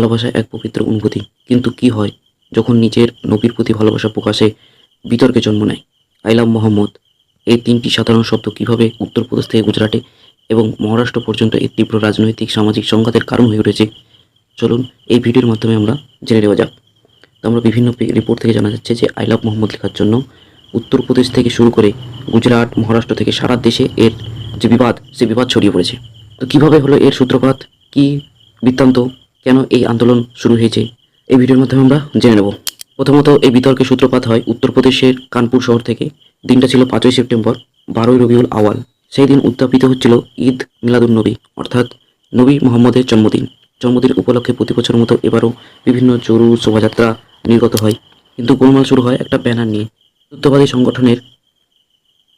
ভালোবাসা এক পবিত্র অনুভূতি, কিন্তু কি হয় যখন নিজের নবীর প্রতি ভালোবাসা প্রকাশে বিতর্কে জন্ম নেয়? আই লাভ মোহাম্মদ এই তিনটি সাধারণ শব্দ কিভাবে উত্তরপ্রদেশ থেকে গুজরাটে এবং মহারাষ্ট্র পর্যন্ত এই তীব্র রাজনৈতিক সামাজিক সংঘাতের কারণ হয়ে উঠেছে, চলুন এই ভিডিওর মাধ্যমে আমরা জেনে নেওয়া যাক। তো আমরা বিভিন্ন রিপোর্ট থেকে জানা যাচ্ছে যে আই লাভ মোহাম্মদ লেখার জন্য উত্তরপ্রদেশ থেকে শুরু করে গুজরাট, মহারাষ্ট্র থেকে সারা দেশে এর যে বিবাদ, সে বিবাদ ছড়িয়ে পড়েছে। তো কিভাবে হলো এর সূত্রপাত, কি বৃত্তান্ত, কেন এই আন্দোলন শুরু হয়েছে, এই ভিডিওর মাধ্যমে আমরা জেনে নেব। প্রথমত এই বিতর্কের সূত্রপাত হয় উত্তরপ্রদেশের কানপুর শহর থেকে। দিনটা ছিল 5ই সেপ্টেম্বর, 12ই রবিউল আওয়াল। সেই দিন উদযাপিত হচ্ছিল ঈদ মিলাদুন নবী, অর্থাৎ নবী মোহাম্মদের জন্মদিন। জন্মদিন উপলক্ষে প্রতি বছরের মতো এবারও বিভিন্ন জরুর শোভাযাত্রা নির্গত হয়, কিন্তু গোলমাল শুরু হয় একটা ব্যানার নিয়ে। যুদ্ধবাদী সংগঠনের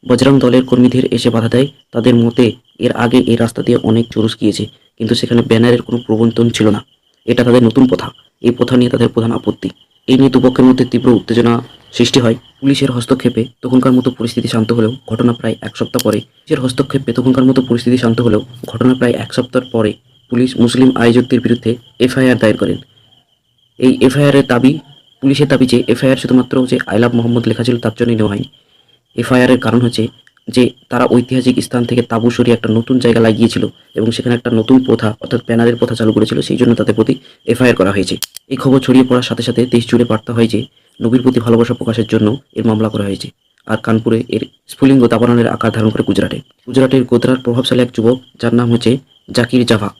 বজরং দলের কর্মীদের এসে বাধা দেয়। তাদের মতে এর আগে এই রাস্তা দিয়ে অনেক জুলুস গিয়েছে, কিন্তু সেখানে ব্যানারের কোনো প্রবর্তন ছিল না। এটা তাদের নতুন প্রথা, এই প্রথা নিয়ে তাদের প্রধান আপত্তি। এই নিয়ে দুপক্ষের মধ্যে তীব্র উত্তেজনা সৃষ্টি হয়। পুলিশের হস্তক্ষেপে তখনকার মতো পরিস্থিতি শান্ত হলেও ঘটনা প্রায় এক সপ্তাহ পরে পুলিশ মুসলিম আয়োজকদের বিরুদ্ধে এফআইআর দায়ের করেন। এই এফআইআরের দাবি, পুলিশের দাবি যে এফআইআর শুধুমাত্র যে আই লাভ মোহাম্মদ লেখা ছিল তার জন্যই নেওয়া হয়নি। এফআইআরের কারণ হচ্ছে যে তারা ঐতিহাসিক স্থান থেকে তাঁবু সরিয়ে একটা নতুন জায়গা লাগিয়েছিল এবং সেখানে একটা নতুন প্রথা, অর্থাৎ ব্যানারের প্রথা চালু করেছিল, সেই জন্য তাদের প্রতি এফআইআর করা হয়েছে। এই খবর ছড়িয়ে পড়ার সাথে সাথে দেশ জুড়ে বার্তা হয় যে নবীর প্রতি ভালোবাসা প্রকাশের জন্য এর মামলা করা হয়েছে। আর কানপুরে এর স্ফুলিঙ্গ দাবানলের আকার ধারণ করে গুজরাটের গোধরার প্রভাবশালী এক যুবক, যার নাম হচ্ছে জাকির জাভা,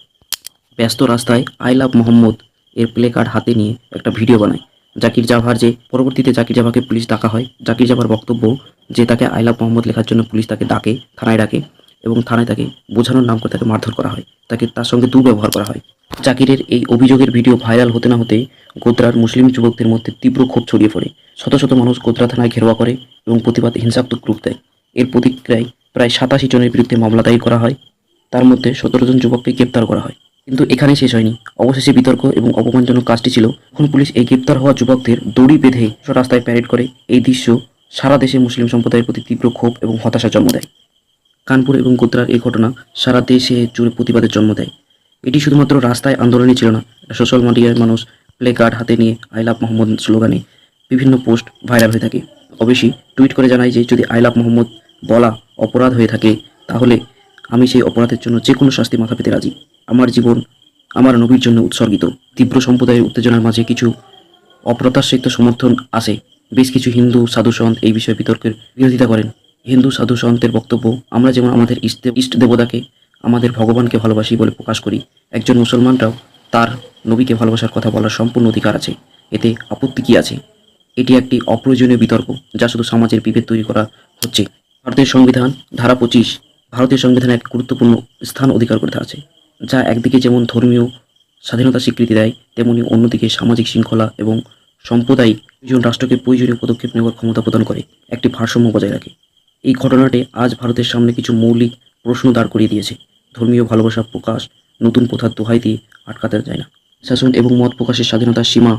ব্যস্ত রাস্তায় আই লাভ মোহাম্মদ এর প্লে কার্ড হাতে নিয়ে একটা ভিডিও বানায়। পরবর্তীতে জাকির জাভাকে পুলিশ ডাকা হয়। জাকির জাভার বক্তব্য যে তাকে আই লাভ মোহাম্মদ লেখার জন্য পুলিশ তাকে থানায় ডাকে এবং থানায় তাকে বোঝানোর নাম করে তাকে মারধর করা হয়, তার সঙ্গে দুর্ব্যবহার করা হয়। জাকিরের এই অভিযোগের ভিডিও ভাইরাল হতে না হতে গোধরার মুসলিম যুবকদের মধ্যে তীব্র ক্ষোভ ছড়িয়ে পড়ে। শত শত মানুষ গোধরা থানায় ঘেরাও করে এবং প্রতিবাদ হিংসাত্মক রূপ দেয়। এর প্রতিক্রিয়ায় প্রায় 87 জনের বিরুদ্ধে মামলা দায়ের করা হয়, তার মধ্যে 17 জন যুবককে গ্রেপ্তার করা হয়। কিন্তু এখানে শেষ হয়নি। অবশেষে বিতর্ক এবং অপমানজনক কাজটি ছিল যখন পুলিশ এই গ্রেপ্তার হওয়া যুবকদের দড়ি বেঁধে রাস্তায় প্যারেড করে। এই দৃশ্য সারা দেশে মুসলিম সম্প্রদায়ের প্রতি তীব্র ক্ষোভ এবং হতাশা জন্ম দেয়। কানপুর এবং গোধরার এই ঘটনা সারা দেশে জুড়ে প্রতিবাদের জন্ম দেয়। এটি শুধুমাত্র রাস্তায় আন্দোলনই ছিল না, সোশ্যাল মিডিয়ায় মানুষ প্লে কার্ড হাতে নিয়ে আই লাভ মোহাম্মদ স্লোগানে বিভিন্ন পোস্ট ভাইরাল হয়ে থাকে। অবশ্যই টুইট করে জানায় যে যদি আই লাভ মোহাম্মদ বলা অপরাধ হয়ে থাকে, তাহলে আমি সেই অপরাধের জন্য যে কোনো শাস্তি মাথা পেতে রাজি। আমার জীবন আমার নবীর জন্য উৎসর্গিত। তীব্র সম্প্রদায়ের উত্তেজনার মাঝে কিছু অপ্রত্যাশিত সমর্থন আসে। বেশ কিছু হিন্দু সাধুসন্ত এই বিষয়ে বিতর্কের বিরোধিতা করেন। হিন্দু সাধুসন্তের বক্তব্য, আমরা যেমন আমাদের ইষ্ট দেবতাকে, আমাদের ভগবানকে ভালোবাসি বলে প্রকাশ করি, একজন মুসলমানরাও তার নবীকে ভালোবাসার কথা বলার সম্পূর্ণ অধিকার আছে। এতে আপত্তি কী আছে? এটি একটি অপ্রয়োজনীয় বিতর্ক, যা শুধু সমাজের বিভেদ তৈরি করা হচ্ছে। ভারতের সংবিধান ধারা 25 ভারতীয় সংবিধানে এক গুরুত্বপূর্ণ স্থান অধিকার করে আছে, যা একদিকে যেমন ধর্মীয় স্বাধীনতা স্বীকৃতি দেয়, তেমনি অন্যদিকে সামাজিক শৃঙ্খলা এবং সাম্প্রদায়িক দুজন রাষ্ট্রকে প্রয়োজনীয় পদক্ষেপ নেওয়ার ক্ষমতা প্রদান করে, একটি ভারসাম্য বজায় রাখে। এই ঘটনাটি আজ ভারতের সামনে কিছু মৌলিক প্রশ্ন দাঁড় করিয়ে দিয়েছে। ধর্মীয় ভালোবাসা প্রকাশ নতুন প্রথার দোহাই দিয়ে আটকাতে যায় না। শাসন এবং মত প্রকাশের স্বাধীনতার সীমা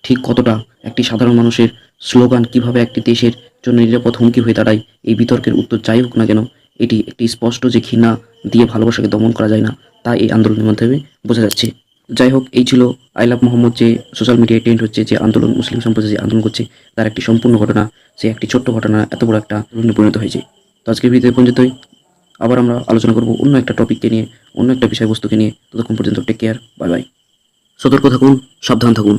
ঠিক কতটা? একটি সাধারণ মানুষের স্লোগান কিভাবে একটি দেশের জন্য নিরাপদ হুমকি হয়ে দাঁড়ায়? এই বিতর্কের উত্তর যাই হোক না কেন, এটি একটি স্পষ্ট যে ঘৃণা দিয়ে ভালোবাসাকে দমন করা যায় না, তা এই আন্দোলনের মাধ্যমে বোঝা যাচ্ছে। যাই হোক, এই ছিল আই লাভ মোহাম্মদ যে সোশ্যাল মিডিয়ায় ট্রেন্ড হচ্ছে, যে আন্দোলন, মুসলিম সম্প্রদায় যে আন্দোলন করছে, তার একটি সম্পূর্ণ ঘটনা। সে একটি ছোট্ট ঘটনা এত বড় একটা আন্দোলনে পরিণত হয়েছে। তো আজকের ভিডিওতে পর্যন্তই। আবার আমরা আলোচনা করব অন্য একটা টপিককে নিয়ে, অন্য একটা বিষয়বস্তুকে নিয়ে। ততক্ষণ পর্যন্ত টেক কেয়ার, বাই বাই। সতর্ক থাকুন, সাবধান থাকুন।